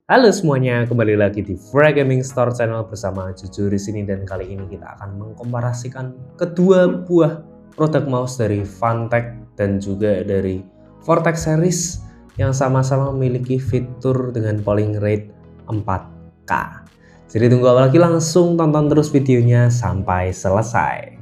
Halo semuanya, kembali lagi di Fra Gaming Store Channel bersama Jujur di sini, dan kali ini kita akan mengkomparasikan kedua buah produk mouse dari Fantech dan juga dari Vortex series yang sama-sama memiliki fitur dengan polling rate 4K. Jadi tunggu apa lagi, langsung tonton terus videonya sampai selesai.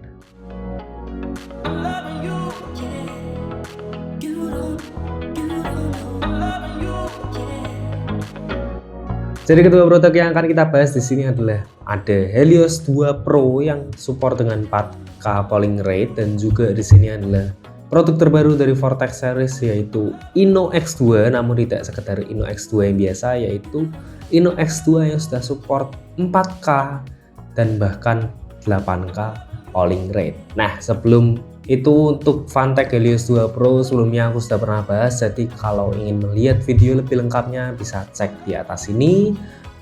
Jadi kedua produk yang akan kita bahas di sini adalah ada Helios 2 Pro yang support dengan 4K polling rate, dan juga di sini adalah produk terbaru dari Vortex series yaitu Inno X2, namun tidak sekedar Inno X2 yang biasa, yaitu Inno X2 yang sudah support 4K dan bahkan 8K polling rate. Nah, sebelum itu untuk Fantech Helios 2 Pro sebelumnya aku sudah pernah bahas, jadi kalau ingin melihat video lebih lengkapnya bisa cek di atas ini.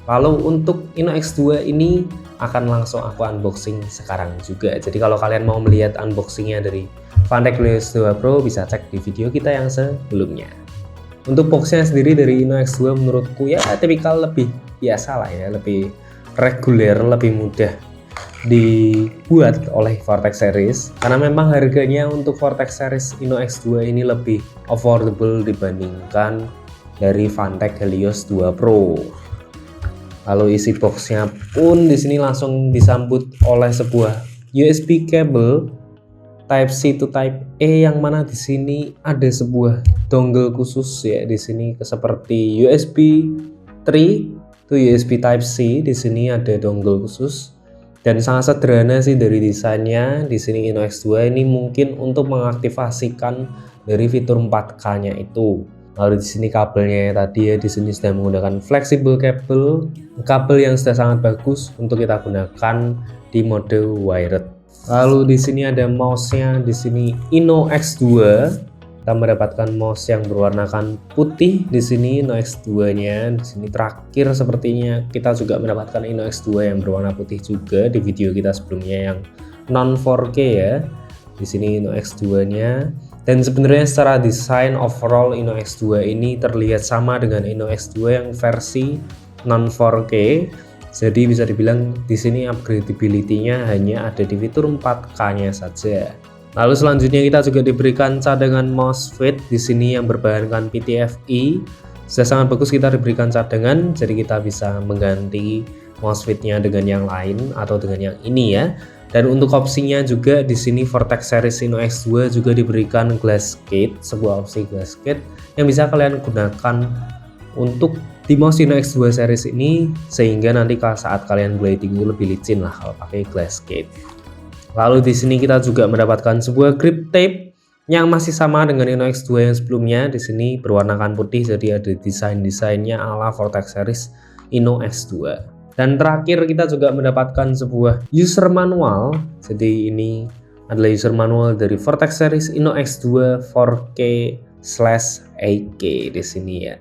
Kalau untuk Inno X2 ini akan langsung aku unboxing sekarang juga, jadi kalau kalian mau melihat unboxingnya dari Fantech Helios 2 Pro bisa cek di video kita yang sebelumnya. Untuk boxnya sendiri dari Inno X2 menurutku ya tipikal lebih biasa lah ya, lebih reguler, lebih mudah dibuat oleh Vortex series karena memang harganya untuk Vortex series Inno X2 ini lebih affordable dibandingkan dari Fantech Helios 2 Pro. Lalu isi boxnya pun di sini langsung disambut oleh sebuah USB cable Type C to Type E, yang mana di sini ada sebuah dongle khusus ya, di sini seperti USB 3 to USB Type C. Di sini ada dongle khusus dan sangat sederhana sih dari desainnya. Di sini Inno X2 ini mungkin untuk mengaktifasikan dari fitur 4K-nya itu. Lalu di sini kabelnya tadi ya, di sini sudah menggunakan flexible kabel yang sudah sangat bagus untuk kita gunakan di mode wired. Lalu di sini ada mouse-nya, di sini Inno X2. Kita mendapatkan mouse yang berwarnakan putih di sini Inno X2-nya. Di sini terakhir sepertinya kita juga mendapatkan Inno X2 yang berwarna putih juga di video kita sebelumnya yang non 4K ya. Di sini Inno X2-nya. Dan sebenarnya secara desain overall Inno X2 ini terlihat sama dengan Inno X2 yang versi non 4K. Jadi bisa dibilang di sini upgradability-nya hanya ada di fitur 4K-nya saja. Lalu selanjutnya kita juga diberikan cadangan MOSFET di sini yang berbahankan PTFE. Sudah sangat bagus kita diberikan cadangan, jadi kita bisa mengganti MOSFET-nya dengan yang lain atau dengan yang ini ya. Dan untuk opsinya juga di sini Vortex series Inno X2 juga diberikan glass gate, sebuah opsi glass gate yang bisa kalian gunakan untuk di mouse Inno X2 series ini, sehingga nanti saat kalian gliding itu lebih licin lah kalau pakai glass gate. Lalu di sini kita juga mendapatkan sebuah grip tape yang masih sama dengan Inno X2 yang sebelumnya. Di sini berwarnakan putih, jadi ada desainnya ala Vortex series Inno X2. Dan terakhir kita juga mendapatkan sebuah user manual. Jadi ini adalah user manual dari Vortex series Inno X2 4K/8K di sini ya.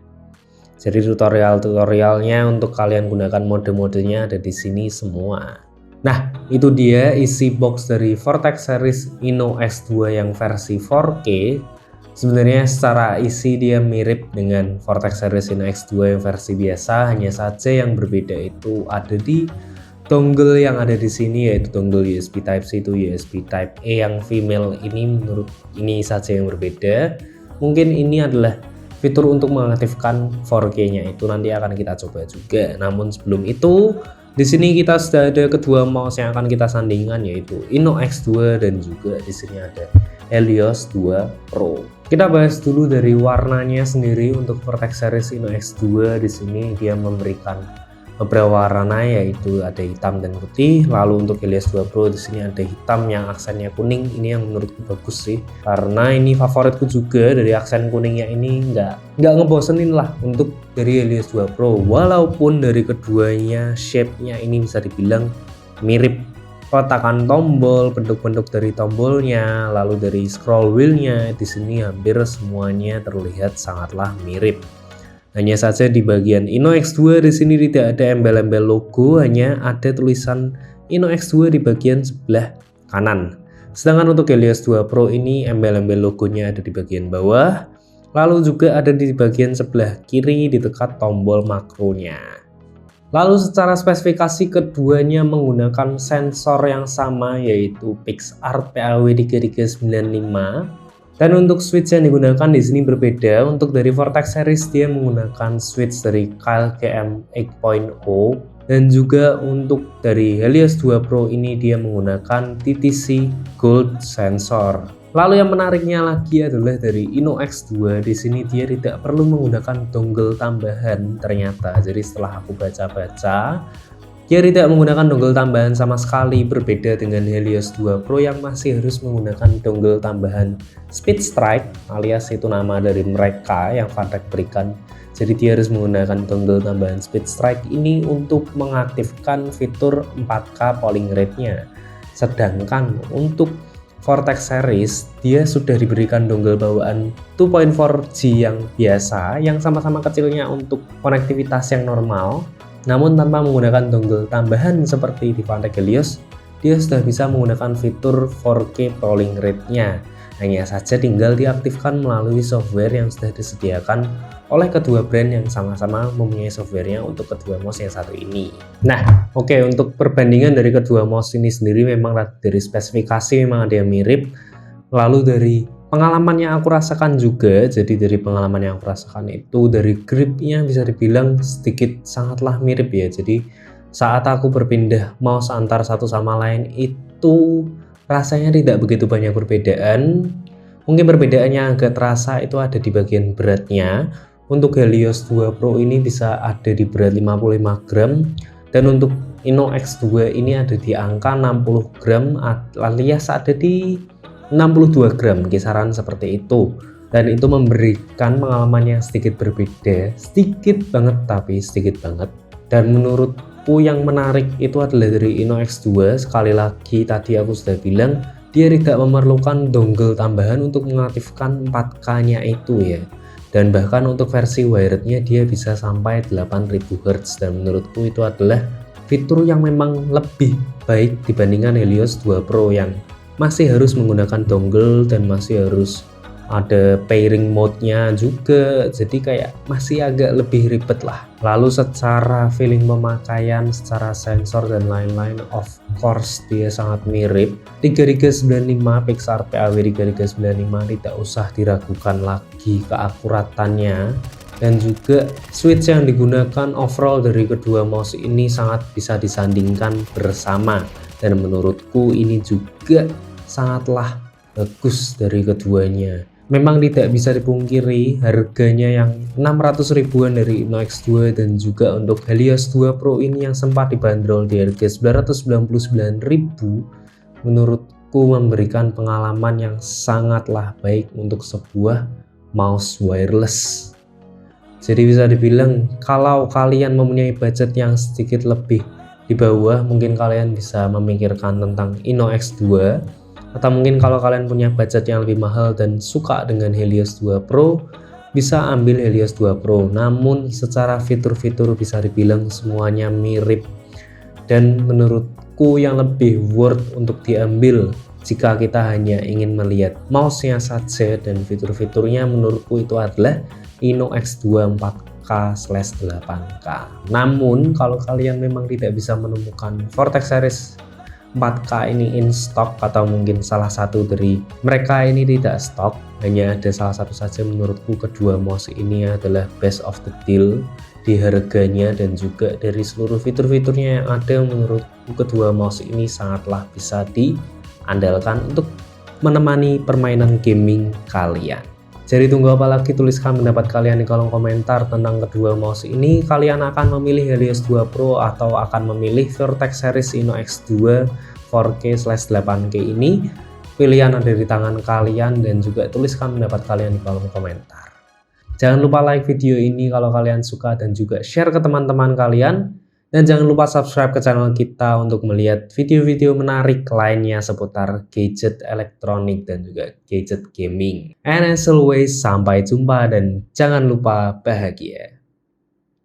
Jadi tutorialnya untuk kalian gunakan mode-modenya ada di sini semua. Nah, itu dia isi box dari Vortex series Inno X2 yang versi 4K. Sebenarnya secara isi dia mirip dengan Vortex series Inno X2 yang versi biasa, hanya saja yang berbeda itu ada di dongle yang ada di sini, yaitu dongle USB Type C to USB Type E yang female ini. Menurut ini saja yang berbeda. Mungkin ini adalah fitur untuk mengaktifkan 4K-nya, itu nanti akan kita coba juga. Namun sebelum itu, di sini kita sudah ada kedua mouse yang akan kita sandingkan, yaitu Inno X2 dan juga di sini ada Helios 2 Pro. Kita bahas dulu dari warnanya sendiri. Untuk Vortex series Inno X2 di sini dia memberikan beberapa warna, yaitu ada hitam dan putih. Lalu untuk Helios 2 Pro di sini ada hitam yang aksennya kuning. Ini yang menurutku bagus sih, karena ini favoritku juga dari aksen kuningnya ini, nggak ngebosenin lah untuk dari Helios 2 Pro. Walaupun dari keduanya shape-nya ini bisa dibilang mirip, peletakan tombol, bentuk-bentuk dari tombolnya, lalu dari scroll wheel-nya di sini hampir semuanya terlihat sangatlah mirip. Hanya saja di bagian Inno X2 di sini tidak ada embel-embel logo, hanya ada tulisan Inno X2 di bagian sebelah kanan. Sedangkan untuk Helios 2 Pro ini embel-embel logonya ada di bagian bawah. Lalu juga ada di bagian sebelah kiri di dekat tombol makronya. Lalu secara spesifikasi keduanya menggunakan sensor yang sama yaitu PixArt PAW3395. Dan untuk switch yang digunakan di sini berbeda. Untuk dari Vortex series dia menggunakan switch dari KLGM 8.0 dan juga untuk dari Helios 2 Pro ini dia menggunakan TTC Gold sensor. Lalu yang menariknya lagi adalah dari InnoX2 di sini dia tidak perlu menggunakan dongle tambahan ternyata. Jadi setelah aku baca-baca, dia tidak menggunakan dongle tambahan sama sekali, berbeda dengan Helios 2 Pro yang masih harus menggunakan dongle tambahan SpeedStrike alias itu nama dari mereka yang Vantek berikan. Jadi dia harus menggunakan dongle tambahan SpeedStrike ini untuk mengaktifkan fitur 4K polling rate-nya. Sedangkan untuk Vortex series dia sudah diberikan dongle bawaan 2.4G yang biasa yang sama-sama kecilnya untuk konektivitas yang normal, namun tanpa menggunakan dongle tambahan seperti di Vantek Helios. Dia sudah bisa menggunakan fitur 4K polling rate-nya, hanya saja tinggal diaktifkan melalui software yang sudah disediakan oleh kedua brand yang sama-sama mempunyai softwarenya untuk kedua mouse yang satu ini. Nah, oke, untuk perbandingan dari kedua mouse ini sendiri memang dari spesifikasi memang ada yang mirip. Lalu dari pengalaman yang aku rasakan juga, jadi dari pengalaman yang aku rasakan itu dari gripnya bisa dibilang sedikit sangatlah mirip ya. Jadi saat aku berpindah mouse antar satu sama lain itu rasanya tidak begitu banyak perbedaan. Mungkin perbedaannya agak terasa itu ada di bagian beratnya. Untuk Helios 2 Pro ini bisa ada di berat 55 gram dan untuk InnoX2 ini ada di angka 60 gram alias ada di 62 gram, kisaran seperti itu. Dan itu memberikan pengalaman yang sedikit berbeda, sedikit banget tapi sedikit banget. Dan menurutku yang menarik itu adalah dari InnoX2, sekali lagi tadi aku sudah bilang dia tidak memerlukan dongle tambahan untuk mengaktifkan 4K-nya itu ya. Dan bahkan untuk versi wirednya dia bisa sampai 8000 Hz dan menurutku itu adalah fitur yang memang lebih baik dibandingkan Helios 2 Pro yang masih harus menggunakan dongle dan masih harus ada pairing mode-nya juga, jadi kayak masih agak lebih ribet lah. Lalu secara feeling pemakaian, secara sensor dan lain-lain, of course dia sangat mirip. 3395 PixArt PAW3395 tidak usah diragukan lagi keakuratannya, dan juga switch yang digunakan overall dari kedua mouse ini sangat bisa disandingkan bersama, dan menurutku ini juga sangatlah bagus dari keduanya. Memang tidak bisa dipungkiri harganya yang 600 ribuan dari InnoX2 dan juga untuk Helios 2 Pro ini yang sempat dibanderol di harga 999.000 menurutku memberikan pengalaman yang sangatlah baik untuk sebuah mouse wireless. Jadi bisa dibilang kalau kalian mempunyai budget yang sedikit lebih di bawah, mungkin kalian bisa memikirkan tentang InnoX2. Atau mungkin kalau kalian punya budget yang lebih mahal dan suka dengan Helios 2 Pro, bisa ambil Helios 2 Pro. Namun secara fitur-fitur bisa dibilang semuanya mirip. Dan menurutku yang lebih worth untuk diambil jika kita hanya ingin melihat mouse-nya saja dan fitur-fiturnya, menurutku itu adalah InnoX2 4K/8K. Namun kalau kalian memang tidak bisa menemukan Vortex series 4K ini in stock atau mungkin salah satu dari mereka ini tidak stok, hanya ada salah satu saja, menurutku kedua mouse ini adalah best of the deal di harganya dan juga dari seluruh fitur-fiturnya yang ada. Menurutku kedua mouse ini sangatlah bisa diandalkan untuk menemani permainan gaming kalian. Jadi tunggu apa lagi, tuliskan pendapat kalian di kolom komentar tentang kedua mouse ini. Kalian akan memilih Helios 2 Pro atau akan memilih Vortex series InnoX2 4K/8K ini? Pilihan ada di tangan kalian dan juga tuliskan pendapat kalian di kolom komentar. Jangan lupa like video ini kalau kalian suka dan juga share ke teman-teman kalian. Dan jangan lupa subscribe ke channel kita untuk melihat video-video menarik lainnya seputar gadget elektronik dan juga gadget gaming. And as always, sampai jumpa dan jangan lupa bahagia.